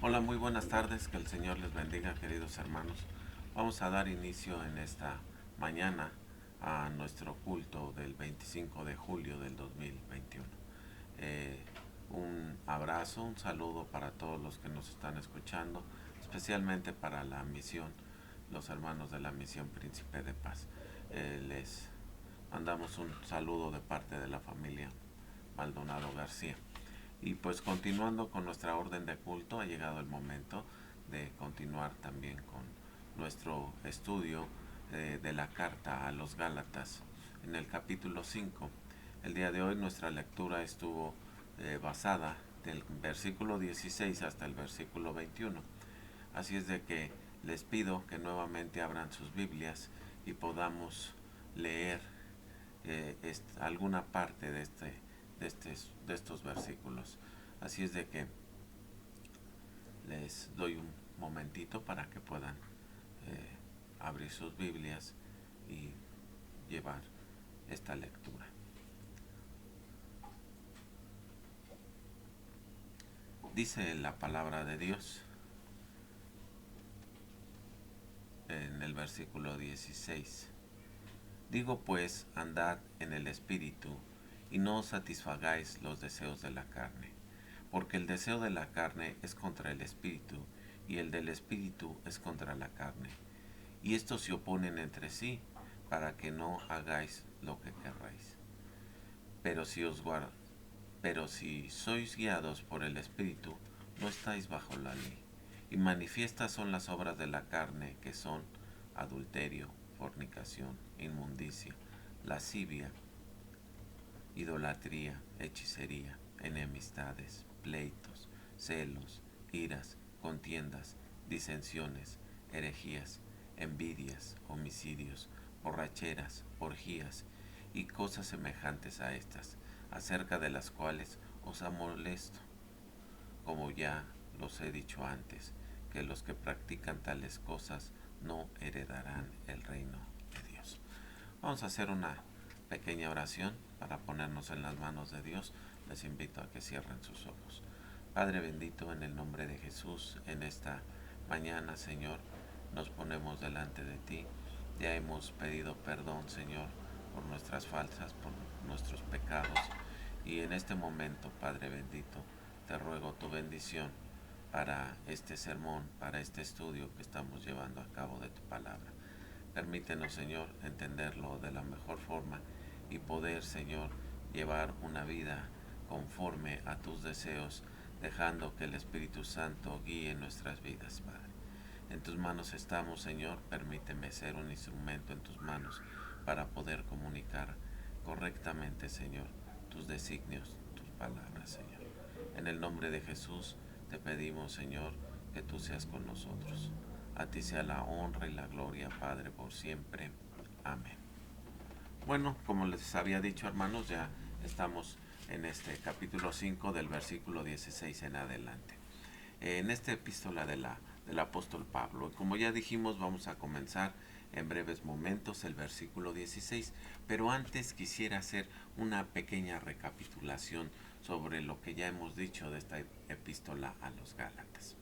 Hola, muy buenas tardes, que el Señor les bendiga, queridos hermanos. Vamos a dar inicio en esta mañana a nuestro culto del 25 de julio del 2021. Eh, un abrazo, un saludo para todos los que nos están escuchando, especialmente para la misión, los hermanos de la misión Príncipe de Paz. Les mandamos un saludo de parte de la familia Maldonado García. Y pues continuando con nuestra orden de culto, ha llegado el momento de continuar también con nuestro estudio de la carta a los Gálatas en el capítulo 5. El día de hoy nuestra lectura estuvo basada del versículo 16 hasta el versículo 21. Así es de que les pido que nuevamente abran sus Biblias y podamos leer alguna parte de estos versículos. Así es de que les doy un momentito para que puedan abrir sus Biblias y llevar esta lectura. Dice la palabra de Dios en el versículo 16. Digo pues, andad en el Espíritu, y no satisfagáis los deseos de la carne, porque el deseo de la carne es contra el Espíritu, y el del Espíritu es contra la carne. Y estos se oponen entre sí, para que no hagáis lo que querráis. Pero si os guarda, pero si sois guiados por el Espíritu, no estáis bajo la ley. Y manifiestas son las obras de la carne, que son adulterio, fornicación, inmundicia, lascivia, idolatría, hechicería, enemistades, pleitos, celos, iras, contiendas, disensiones, herejías, envidias, homicidios, borracheras, orgías y cosas semejantes a estas, acerca de las cuales os amolesto, como ya los he dicho antes, que los que practican tales cosas no heredarán el reino de Dios. Vamos a hacer una pequeña oración para ponernos en las manos de Dios. Les invito a que cierren sus ojos. Padre bendito, en el nombre de Jesús, en esta mañana, Señor, nos ponemos delante de ti. Ya hemos pedido perdón, Señor, por nuestras faltas, por nuestros pecados. Y en este momento, Padre bendito, te ruego tu bendición para este sermón, para este estudio que estamos llevando a cabo de tu palabra. Permítenos, Señor, entenderlo de la mejor forma y poder, Señor, llevar una vida conforme a tus deseos, dejando que el Espíritu Santo guíe nuestras vidas, Padre. En tus manos estamos, Señor, permíteme ser un instrumento en tus manos para poder comunicar correctamente, Señor, tus designios, tus palabras, Señor. En el nombre de Jesús te pedimos, Señor, que tú seas con nosotros. A ti sea la honra y la gloria, Padre, por siempre. Amén. Bueno, como les había dicho, hermanos, ya estamos en este capítulo 5 del versículo 16 en adelante. En esta epístola del apóstol Pablo. Como ya dijimos, vamos a comenzar en breves momentos el versículo 16, pero antes quisiera hacer una pequeña recapitulación sobre lo que ya hemos dicho de esta epístola a los Gálatas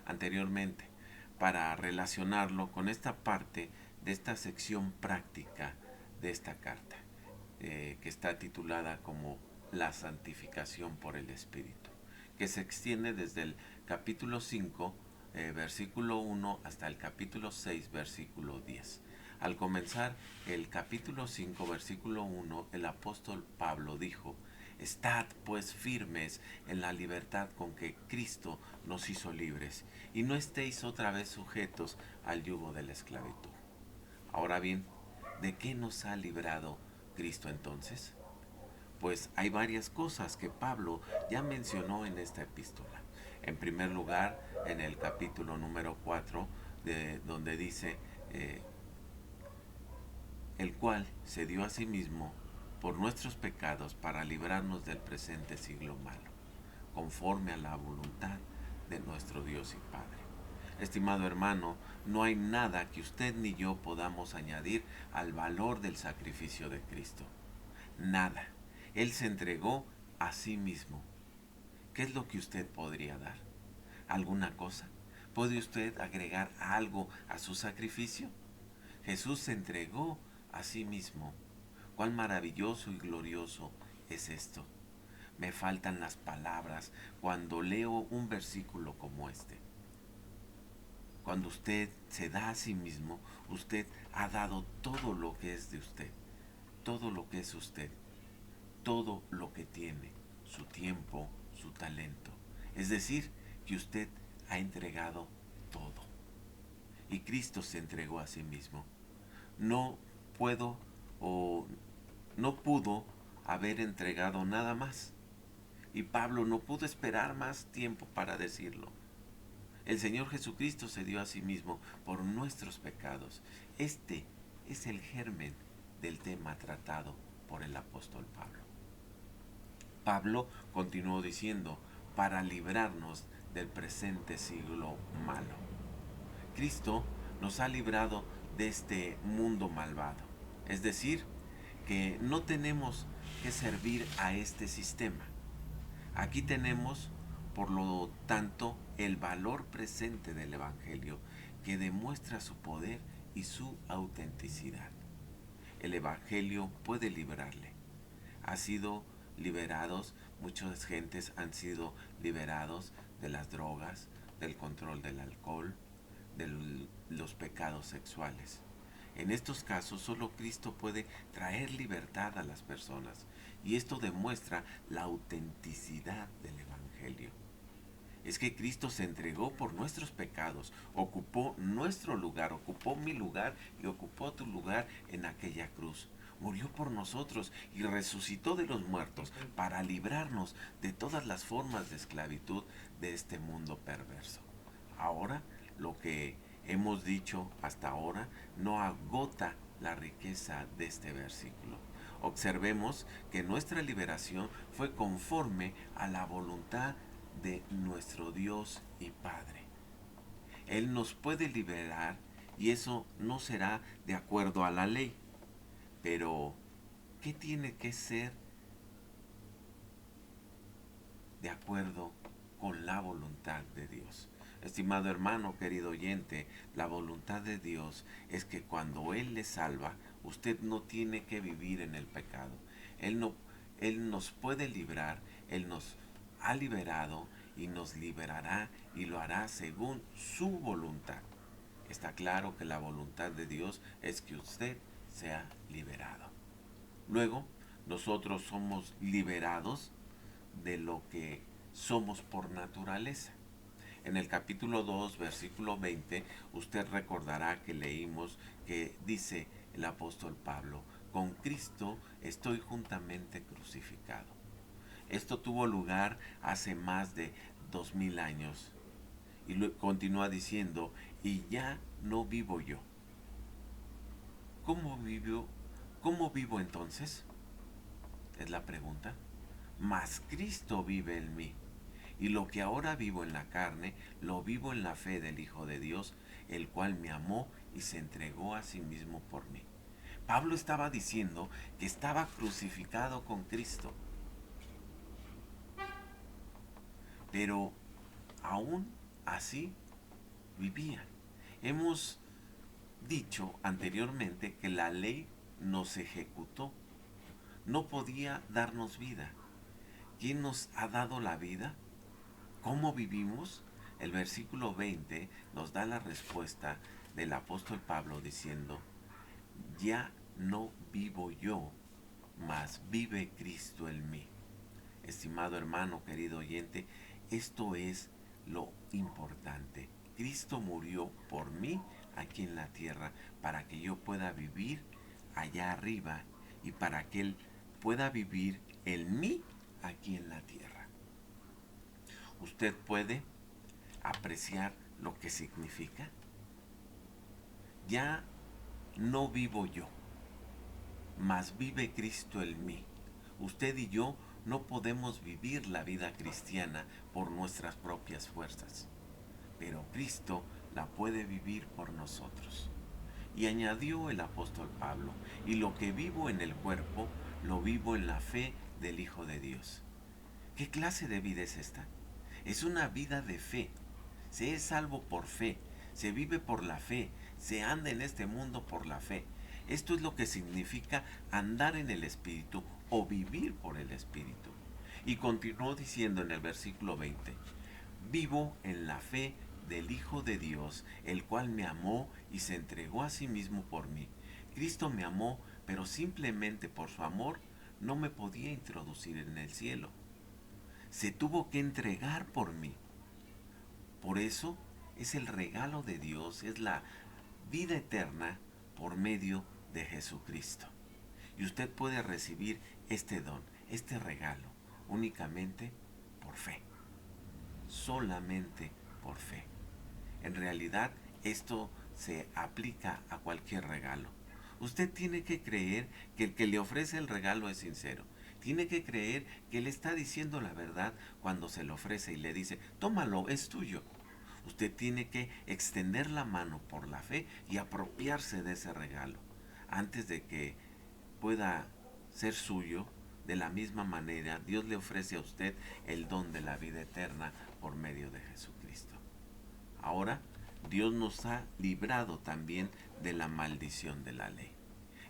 anteriormente, para relacionarlo con esta parte de esta sección práctica de esta carta, que está titulada como la santificación por el Espíritu, que se extiende desde el capítulo 5, versículo 1, hasta el capítulo 6, versículo 10. Al comenzar el capítulo 5, versículo 1, el apóstol Pablo dijo: Estad pues firmes en la libertad con que Cristo nos hizo libres, y no estéis otra vez sujetos al yugo de la esclavitud. Ahora bien, ¿de qué nos ha librado Cristo entonces? Pues hay varias cosas que Pablo ya mencionó en esta epístola. En primer lugar, en el capítulo número 4, donde dice, el cual se dio a sí mismo por nuestros pecados para librarnos del presente siglo malo, conforme a la voluntad de nuestro Dios y Padre. Estimado hermano, no hay nada que usted ni yo podamos añadir al valor del sacrificio de Cristo. Nada. Él se entregó a sí mismo. ¿Qué es lo que usted podría dar? alguna cosa? ¿Puede usted agregar algo a su sacrificio? Jesús se entregó a sí mismo. Cuán maravilloso y glorioso es esto. Me faltan las palabras cuando leo un versículo como este. Cuando usted se da a sí mismo, usted ha dado todo lo que es de usted, todo lo que es usted, todo lo que tiene, su tiempo, su talento. Es decir, que usted ha entregado todo. Y Cristo se entregó a sí mismo. No puedo o no pudo haber entregado nada más. Y Pablo no pudo esperar más tiempo para decirlo. El Señor Jesucristo se dio a sí mismo por nuestros pecados. Este es el germen del tema tratado por el apóstol Pablo. Pablo continuó diciendo, para librarnos del presente siglo malo. Cristo nos ha librado de este mundo malvado. Es decir, que no tenemos que servir a este sistema. Aquí tenemos, por lo tanto, el valor presente del Evangelio que demuestra su poder y su autenticidad. El Evangelio puede librarle. Ha sido liberados, muchas gentes han sido liberados de las drogas, del control del alcohol, de los pecados sexuales. En estos casos solo Cristo puede traer libertad a las personas y esto demuestra la autenticidad del Evangelio. Es que Cristo se entregó por nuestros pecados, ocupó nuestro lugar, ocupó mi lugar y ocupó tu lugar en aquella cruz. Murió por nosotros y resucitó de los muertos para librarnos de todas las formas de esclavitud de este mundo perverso. Ahora, lo que hemos dicho hasta ahora no agota la riqueza de este versículo. Observemos que nuestra liberación fue conforme a la voluntad de nuestro Dios y Padre. Él nos puede liberar y eso no será de acuerdo a la ley. Pero, ¿qué tiene que ser de acuerdo con la voluntad de Dios? Estimado hermano, querido oyente, la voluntad de Dios es que cuando Él le salva, usted no tiene que vivir en el pecado. Él nos puede librar, Él nos ha liberado y nos liberará y lo hará según su voluntad. Está claro que la voluntad de Dios es que usted sea liberado. Luego, nosotros somos liberados de lo que somos por naturaleza. En el capítulo 2, versículo 20, usted recordará que leímos que dice el apóstol Pablo, con Cristo estoy juntamente crucificado. Esto tuvo lugar hace más de 2000 años. Y continúa diciendo, y ya no vivo yo. ¿Cómo vivo? ¿Cómo vivo entonces? Es la pregunta. Mas Cristo vive en mí. Y lo que ahora vivo en la carne, lo vivo en la fe del Hijo de Dios, el cual me amó y se entregó a sí mismo por mí. Pablo estaba diciendo que estaba crucificado con Cristo. Pero aún así vivía. Hemos dicho anteriormente que la ley nos ejecutó. No podía darnos vida. ¿Quién nos ha dado la vida? ¿Cómo vivimos? El versículo 20 nos da la respuesta del apóstol Pablo diciendo, ya no vivo yo, mas vive Cristo en mí. Estimado hermano, querido oyente, esto es lo importante. Cristo murió por mí aquí en la tierra para que yo pueda vivir allá arriba y para que Él pueda vivir en mí aquí en la tierra. ¿Usted puede apreciar lo que significa? Ya no vivo yo, mas vive Cristo en mí. Usted y yo no podemos vivir la vida cristiana por nuestras propias fuerzas, pero Cristo la puede vivir por nosotros. Y añadió el apóstol Pablo, y lo que vivo en el cuerpo, lo vivo en la fe del Hijo de Dios. ¿Qué clase de vida es esta? Es una vida de fe. Se es salvo por fe, se vive por la fe, se anda en este mundo por la fe. Esto es lo que significa andar en el Espíritu o vivir por el Espíritu. Y continuó diciendo en el versículo 20, vivo en la fe del Hijo de Dios, el cual me amó y se entregó a sí mismo por mí. Cristo me amó, pero simplemente por su amor no me podía introducir en el cielo. Se tuvo que entregar por mí. Por eso es el regalo de Dios, es la vida eterna por medio de Jesucristo. Y usted puede recibir este don, este regalo, únicamente por fe. Solamente por fe. En realidad, esto se aplica a cualquier regalo. Usted tiene que creer que el que le ofrece el regalo es sincero. Tiene que creer que le está diciendo la verdad cuando se lo ofrece y le dice, tómalo, es tuyo. Usted tiene que extender la mano por la fe y apropiarse de ese regalo antes de que pueda ser suyo. De la misma manera, Dios le ofrece a usted el don de la vida eterna por medio de Jesucristo. Ahora, Dios nos ha librado también de la maldición de la ley.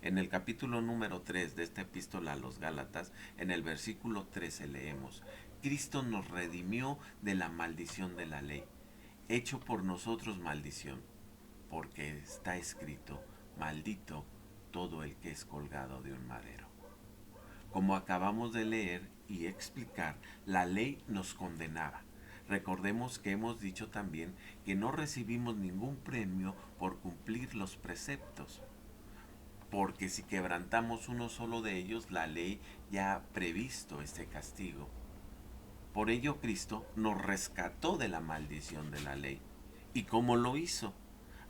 En el capítulo número 3 de esta epístola a los Gálatas, en el versículo 13 leemos, Cristo nos redimió de la maldición de la ley, hecho por nosotros maldición, porque está escrito, maldito todo el que es colgado de un madero. Como acabamos de leer y explicar, la ley nos condenaba. Recordemos que hemos dicho también que no recibimos ningún premio por cumplir los preceptos, porque si quebrantamos uno solo de ellos, la ley ya ha previsto este castigo. Por ello Cristo nos rescató de la maldición de la ley. ¿Y cómo lo hizo?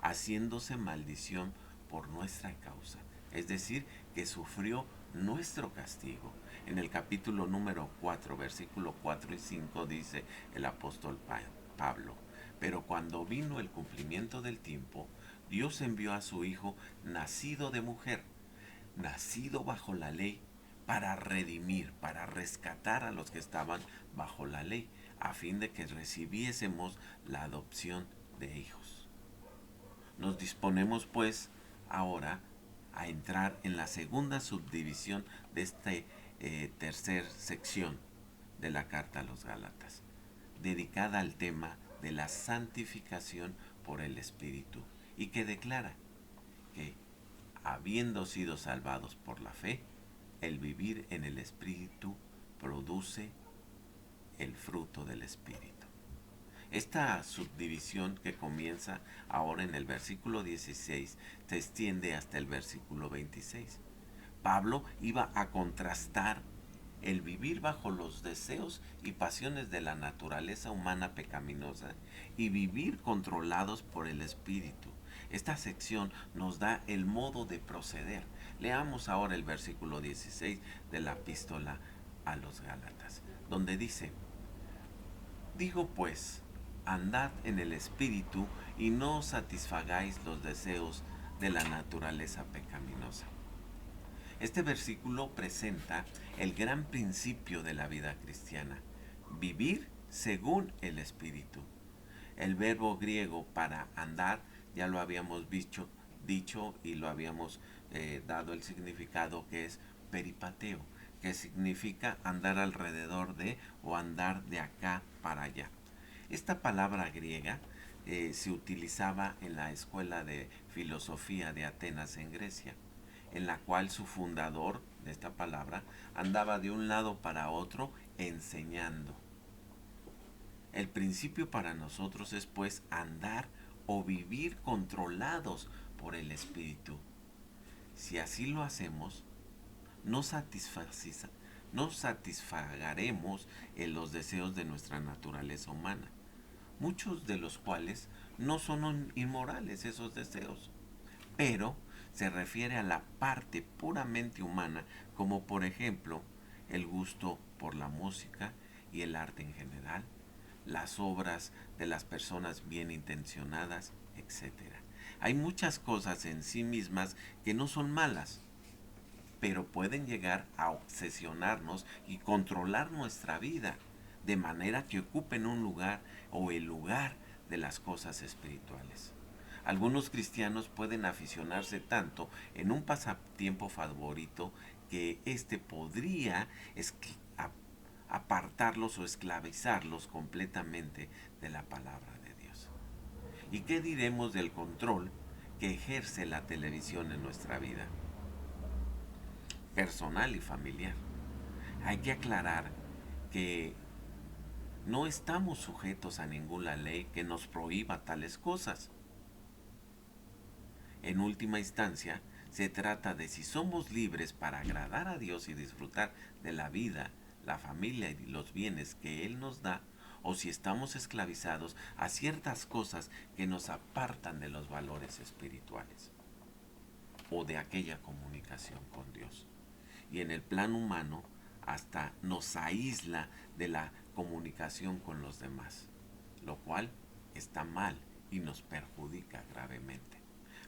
Haciéndose maldición por nuestra causa. Es decir, que sufrió nuestro castigo. En el capítulo número 4, versículo 4 y 5 dice el apóstol Pablo, pero cuando vino el cumplimiento del tiempo, Dios envió a su Hijo, nacido de mujer, nacido bajo la ley, para redimir, para rescatar a los que estaban bajo la ley, a fin de que recibiésemos la adopción de hijos. Nos disponemos pues ahora a entrar en la segunda subdivisión de esta tercera sección de la carta a los Gálatas, dedicada al tema de la santificación por el Espíritu, y que declara que, habiendo sido salvados por la fe, el vivir en el Espíritu produce el fruto del Espíritu. Esta subdivisión que comienza ahora en el versículo 16 se extiende hasta el versículo 26. Pablo iba a contrastar el vivir bajo los deseos y pasiones de la naturaleza humana pecaminosa y vivir controlados por el Espíritu. Esta sección nos da el modo de proceder. Leamos ahora el versículo 16 de la epístola a los Gálatas, donde dice, digo pues, andad en el Espíritu y no satisfagáis los deseos de la naturaleza pecaminosa. Este versículo presenta el gran principio de la vida cristiana, vivir según el Espíritu. El verbo griego para andar ya lo habíamos dicho y lo habíamos dado el significado, que es peripateo, que significa andar alrededor de o andar de acá para allá. Esta palabra griega se utilizaba en la escuela de filosofía de Atenas en Grecia, en la cual su fundador de esta palabra andaba de un lado para otro enseñando. El principio para nosotros es pues andar o vivir controlados por el Espíritu. Si así lo hacemos, no satisfagaremos en los deseos de nuestra naturaleza humana, muchos de los cuales no son inmorales esos deseos, pero se refiere a la parte puramente humana, como por ejemplo el gusto por la música y el arte en general, las obras de las personas bien intencionadas, etc. Hay muchas cosas en sí mismas que no son malas, pero pueden llegar a obsesionarnos y controlar nuestra vida, de manera que ocupen un lugar o el lugar de las cosas espirituales. Algunos cristianos pueden aficionarse tanto en un pasatiempo favorito que éste podría apartarlos o esclavizarlos completamente de la palabra de Dios. ¿Y qué diremos del control que ejerce la televisión en nuestra vida personal y familiar? Hay que aclarar que no estamos sujetos a ninguna ley que nos prohíba tales cosas. En última instancia, se trata de si somos libres para agradar a Dios y disfrutar de la vida, la familia y los bienes que Él nos da, o si estamos esclavizados a ciertas cosas que nos apartan de los valores espirituales o de aquella comunicación con Dios. Y en el plan humano, hasta nos aísla de la comunicación con los demás, lo cual está mal y nos perjudica gravemente.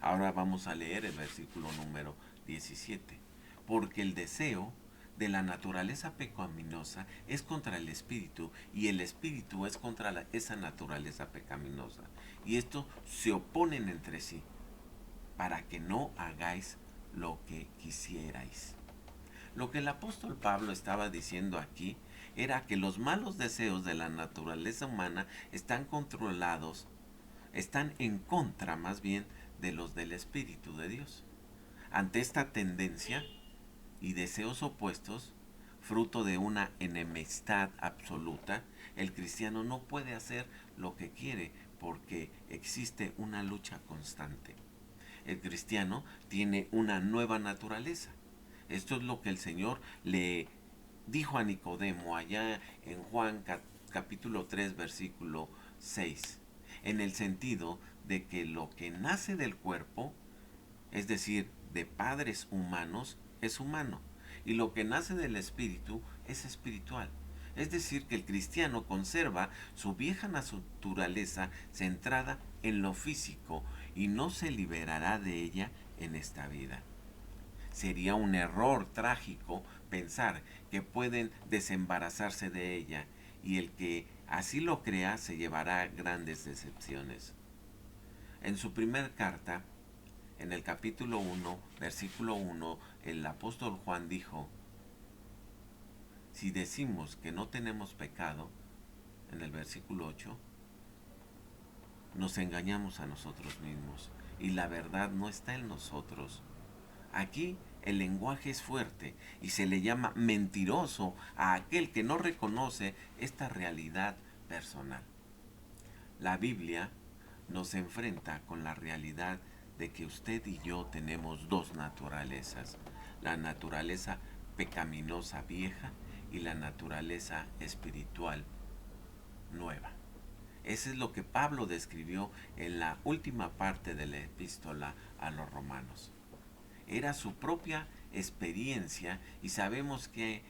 Ahora vamos a leer el versículo número 17. Porque el deseo de la naturaleza pecaminosa es contra el espíritu y el espíritu es contra esa naturaleza pecaminosa. Y estos se oponen entre sí para que no hagáis lo que quisierais. Lo que el apóstol Pablo estaba diciendo aquí era que los malos deseos de la naturaleza humana están controlados, están en contra más bien de los del Espíritu de Dios. Ante esta tendencia y deseos opuestos, fruto de una enemistad absoluta, el cristiano no puede hacer lo que quiere porque existe una lucha constante. El cristiano tiene una nueva naturaleza. Esto es lo que el Señor le dijo a Nicodemo allá en Juan capítulo 3 versículo 6, en el sentido de que lo que nace del cuerpo, es decir, de padres humanos, es humano, y lo que nace del espíritu es espiritual. Es decir, que el cristiano conserva su vieja naturaleza centrada en lo físico y no se liberará de ella en esta vida. Sería un error trágico pensar que pueden desembarazarse de ella, y el que así lo crea se llevará grandes decepciones. En su primer carta, en el capítulo 1, versículo 1, el apóstol Juan dijo: si decimos que no tenemos pecado, en el versículo 8, nos engañamos a nosotros mismos y la verdad no está en nosotros. Aquí el lenguaje es fuerte y se le llama mentiroso a aquel que no reconoce esta realidad personal. La Biblia nos enfrenta con la realidad de que usted y yo tenemos dos naturalezas: la naturaleza pecaminosa vieja y la naturaleza espiritual nueva. Eso es lo que Pablo describió en la última parte de la epístola a los romanos. Era su propia experiencia y sabemos que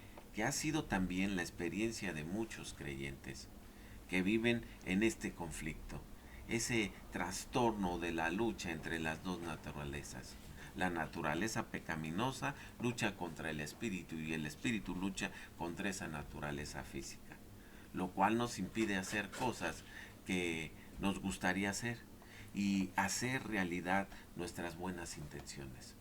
ha sido también la experiencia de muchos creyentes que viven en este conflicto, ese trastorno de la lucha entre las dos naturalezas. La naturaleza pecaminosa lucha contra el espíritu y el espíritu lucha contra esa naturaleza física, lo cual nos impide hacer cosas que nos gustaría hacer y hacer realidad nuestras buenas intenciones.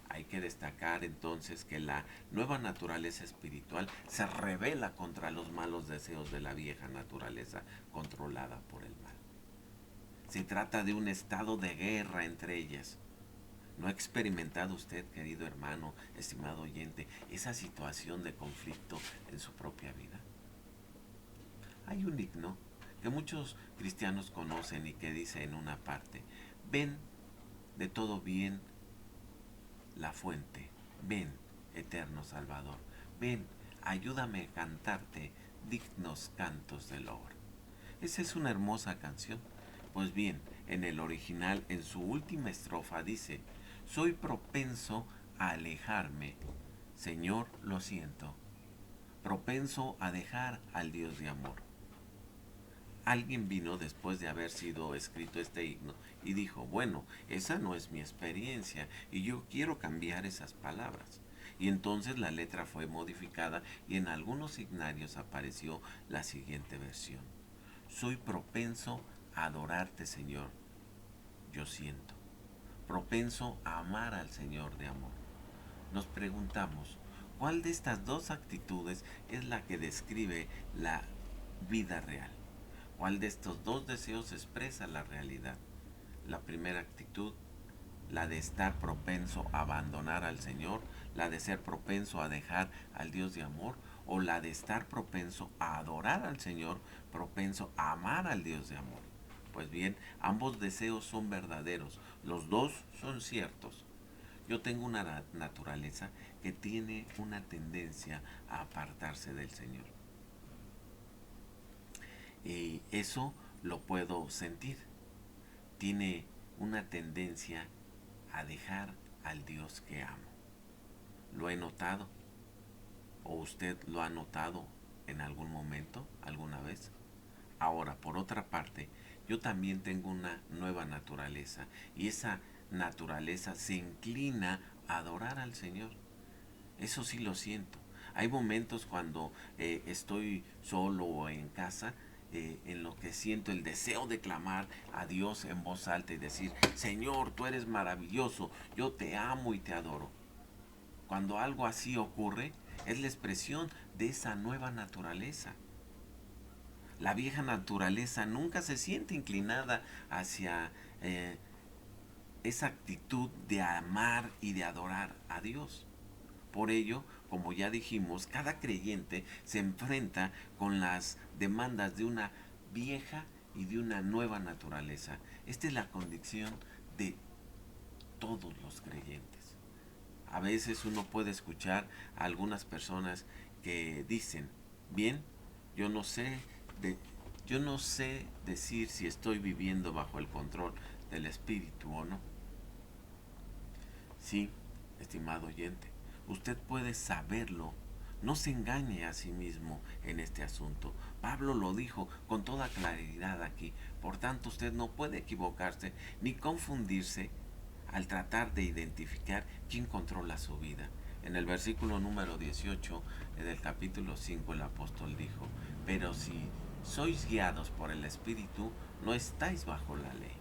Hay que destacar entonces que la nueva naturaleza espiritual se revela contra los malos deseos de la vieja naturaleza controlada por el mal. Se trata de un estado de guerra entre ellas. ¿No ha experimentado usted, querido hermano, estimado oyente, esa situación de conflicto en su propia vida? Hay un himno que muchos cristianos conocen y que dice en una parte: ven de todo bien la fuente, ven, eterno Salvador, ven, ayúdame a cantarte dignos cantos de loor. Esa es una hermosa canción. Pues bien, en el original, en su última estrofa dice: soy propenso a alejarme, Señor, lo siento, propenso a dejar al Dios de amor. Alguien vino después de haber sido escrito este himno y dijo: bueno, esa no es mi experiencia y yo quiero cambiar esas palabras. Y entonces la letra fue modificada y en algunos signarios apareció la siguiente versión: soy propenso a adorarte, Señor, yo siento. Propenso a amar al Señor de amor. Nos preguntamos, ¿cuál de estas dos actitudes es la que describe la vida real? ¿Cuál de estos dos deseos expresa la realidad? La primera actitud, la de estar propenso a abandonar al Señor, la de ser propenso a dejar al Dios de amor, o la de estar propenso a adorar al Señor, propenso a amar al Dios de amor. Pues bien, ambos deseos son verdaderos, los dos son ciertos. Yo tengo una naturaleza que tiene una tendencia a apartarse del Señor. Y eso lo puedo sentir. Tiene una tendencia a dejar al Dios que amo. Lo he notado. ¿O usted lo ha notado en algún momento, alguna vez? Ahora, por otra parte, yo también tengo una nueva naturaleza y esa naturaleza se inclina a adorar al Señor. Eso sí lo siento. Hay momentos cuando estoy solo o en casa en lo que siento el deseo de clamar a Dios en voz alta y decir, Señor, tú eres maravilloso, yo te amo y te adoro. Cuando algo así ocurre, es la expresión de esa nueva naturaleza. La vieja naturaleza nunca se siente inclinada hacia esa actitud de amar y de adorar a Dios. Por ello, como ya dijimos, cada creyente se enfrenta con las demandas de una vieja y de una nueva naturaleza. Esta es la condición de todos los creyentes. A veces uno puede escuchar a algunas personas que dicen, bien, yo no sé de, yo no sé decir si estoy viviendo bajo el control del espíritu o no. Sí, estimado oyente, usted puede saberlo. No se engañe a sí mismo en este asunto. Pablo lo dijo con toda claridad aquí. Por tanto, usted no puede equivocarse ni confundirse al tratar de identificar quién controla su vida. En el versículo número 18 del capítulo 5 el apóstol dijo, pero si sois guiados por el Espíritu, no estáis bajo la ley.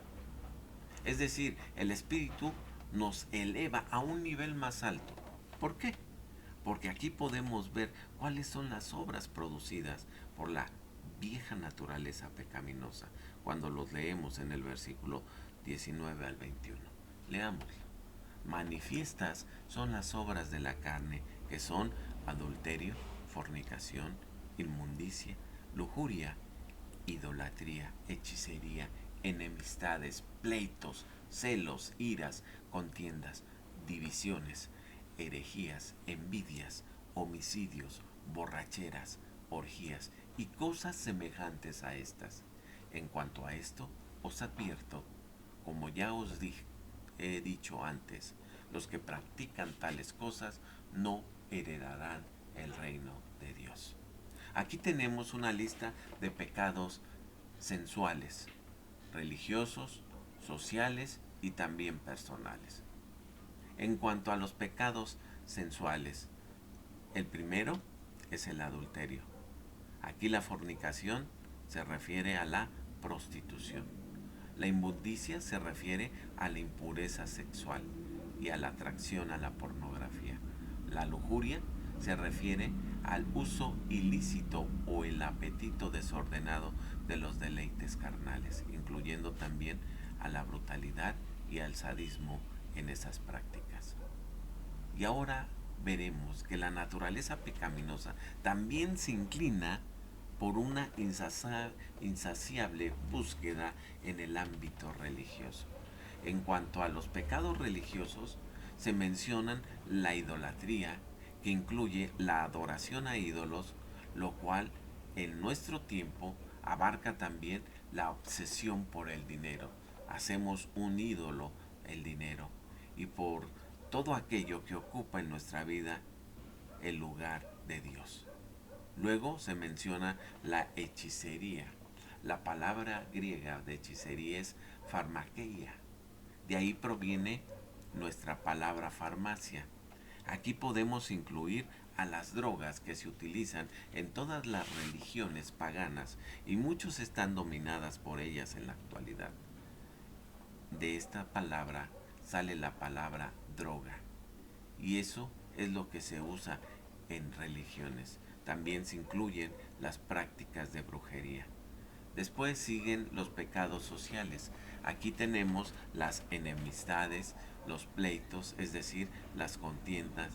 Es decir, el Espíritu nos eleva a un nivel más alto. ¿Por qué? Porque aquí podemos ver cuáles son las obras producidas por la vieja naturaleza pecaminosa cuando los leemos en el versículo 19 al 21. Leámoslo. Manifiestas son las obras de la carne, que son adulterio, fornicación, inmundicia, lujuria, idolatría, hechicería, enemistades, pleitos, celos, iras, contiendas, divisiones, herejías, envidias, homicidios, borracheras, orgías y cosas semejantes a estas. En cuanto a esto, os advierto, como ya os he dicho antes, los que practican tales cosas no heredarán el reino de Dios. Aquí tenemos una lista de pecados sensuales, religiosos, sociales y también personales. En cuanto a los pecados sensuales, el primero es el adulterio. Aquí la fornicación se refiere a la prostitución. La inmundicia se refiere a la impureza sexual y a la atracción a la pornografía. La lujuria se refiere al uso ilícito o el apetito desordenado de los deleites carnales, incluyendo también a la brutalidad y al sadismo en esas prácticas. Y ahora veremos que la naturaleza pecaminosa también se inclina por una insaciable búsqueda en el ámbito religioso. En cuanto a los pecados religiosos, se mencionan la idolatría, que incluye la adoración a ídolos, lo cual en nuestro tiempo abarca también la obsesión por el dinero. Hacemos un ídolo el dinero y por todo aquello que ocupa en nuestra vida el lugar de Dios. Luego se menciona la hechicería. La palabra griega de hechicería es farmakeia. De ahí proviene nuestra palabra farmacia. Aquí podemos incluir a las drogas que se utilizan en todas las religiones paganas y muchos están dominadas por ellas en la actualidad. De esta palabra sale la palabra droga y eso es lo que se usa en religiones. También se incluyen las prácticas de brujería. Después siguen los pecados sociales. Aquí tenemos las enemistades, los pleitos, es decir, las contiendas,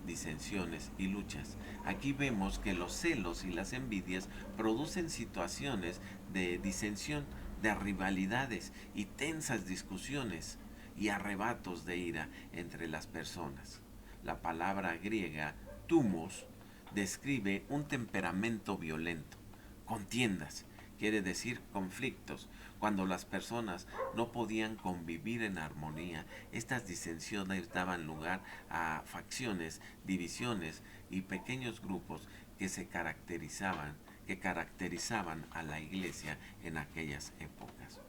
disensiones y luchas. Aquí vemos que los celos y las envidias producen situaciones de disensión, de rivalidades y tensas discusiones y arrebatos de ira entre las personas. La palabra griega thumos describe un temperamento violento. Contiendas quiere decir conflictos. Cuando las personas no podían convivir en armonía, estas disensiones daban lugar a facciones, divisiones y pequeños grupos que caracterizaban a la iglesia en aquellas épocas.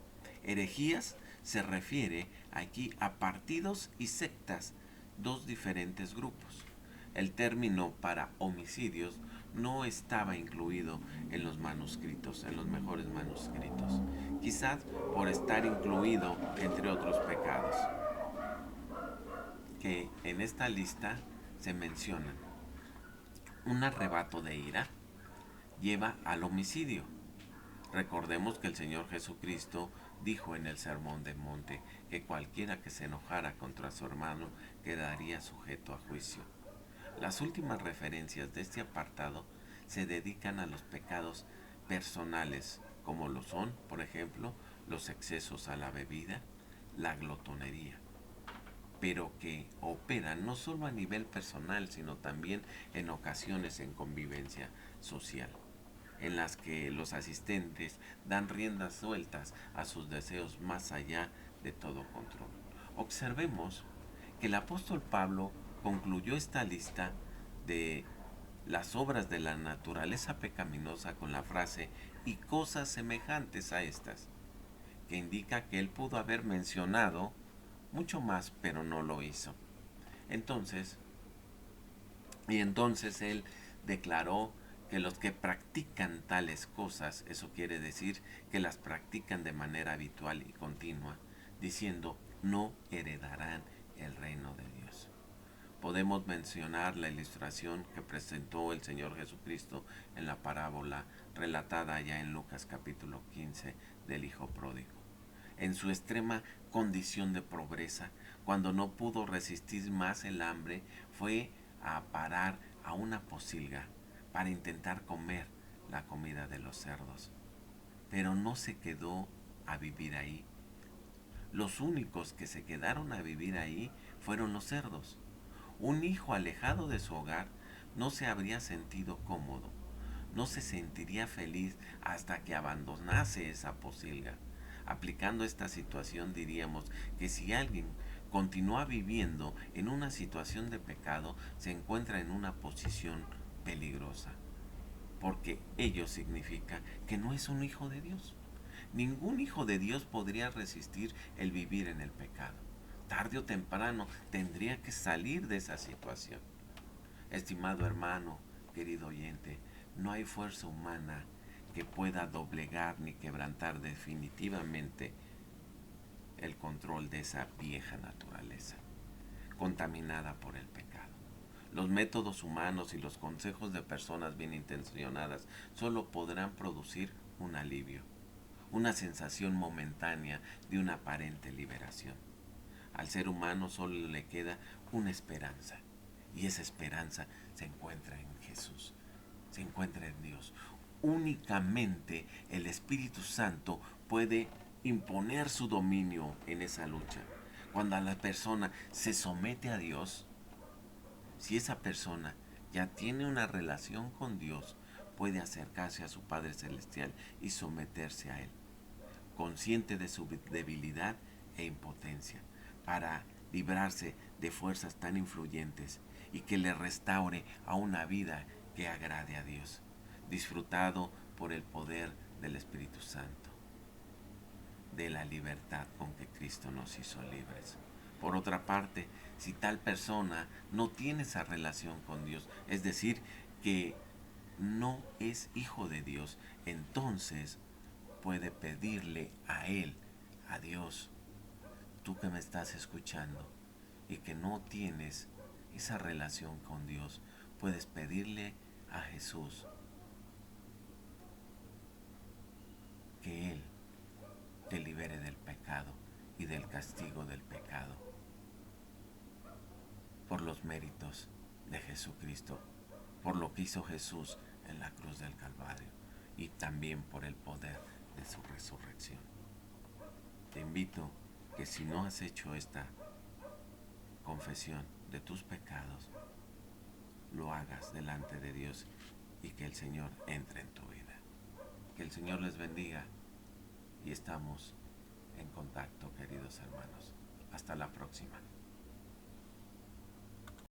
Herejías se refiere aquí a partidos y sectas, dos diferentes grupos. El término para homicidios no estaba incluido en los manuscritos, en los mejores manuscritos, quizás por estar incluido entre otros pecados, que en esta lista se mencionan. Un arrebato de ira lleva al homicidio. Recordemos que el Señor Jesucristo dijo en el Sermón del Monte que cualquiera que se enojara contra su hermano quedaría sujeto a juicio. Las últimas referencias de este apartado se dedican a los pecados personales, como lo son, por ejemplo, los excesos a la bebida, la glotonería, pero que operan no solo a nivel personal, sino también en ocasiones en convivencia social, en las que los asistentes dan riendas sueltas a sus deseos más allá de todo control. Observemos que el apóstol Pablo concluyó esta lista de las obras de la naturaleza pecaminosa con la frase y cosas semejantes a estas, que indica que él pudo haber mencionado mucho más, pero no lo hizo. Entonces, entonces él declaró que los que practican tales cosas, eso quiere decir que las practican de manera habitual y continua, diciendo, no heredarán el reino de Dios. Podemos mencionar la ilustración que presentó el Señor Jesucristo en la parábola relatada ya en Lucas capítulo 15 del Hijo Pródigo. En su extrema condición de pobreza, cuando no pudo resistir más el hambre, fue a parar a una pocilga para intentar comer la comida de los cerdos. Pero no se quedó a vivir ahí. Los únicos que se quedaron a vivir ahí fueron los cerdos. Un hijo alejado de su hogar no se habría sentido cómodo, no se sentiría feliz hasta que abandonase esa pocilga. Aplicando esta situación diríamos que si alguien continúa viviendo en una situación de pecado, se encuentra en una posición peligrosa, porque ello significa que no es un hijo de Dios. Ningún hijo de Dios podría resistir el vivir en el pecado. Tarde o temprano tendría que salir de esa situación. Estimado hermano, querido oyente, no hay fuerza humana que pueda doblegar ni quebrantar definitivamente el control de esa vieja naturaleza, contaminada por el pecado. Los métodos humanos y los consejos de personas bien intencionadas solo podrán producir un alivio, una sensación momentánea de una aparente liberación. Al ser humano solo le queda una esperanza, y esa esperanza se encuentra en Jesús, se encuentra en Dios. Únicamente el Espíritu Santo puede imponer su dominio en esa lucha. Cuando la persona se somete a Dios, si esa persona ya tiene una relación con Dios, puede acercarse a su Padre Celestial y someterse a Él, consciente de su debilidad e impotencia, para librarse de fuerzas tan influyentes y que le restaure a una vida que agrade a Dios, disfrutado por el poder del Espíritu Santo, de la libertad con que Cristo nos hizo libres. Por otra parte, si tal persona no tiene esa relación con Dios, es decir, que no es hijo de Dios, entonces puede pedirle a Él, a Dios, tú que me estás escuchando y que no tienes esa relación con Dios, puedes pedirle a Jesús que Él te libere del pecado y del castigo del pecado por los méritos de Jesucristo, por lo que hizo Jesús en la cruz del Calvario y también por el poder de su resurrección. Te invito que si no has hecho esta confesión de tus pecados, lo hagas delante de Dios y que el Señor entre en tu vida. Que el Señor les bendiga y estamos en contacto, queridos hermanos. Hasta la próxima.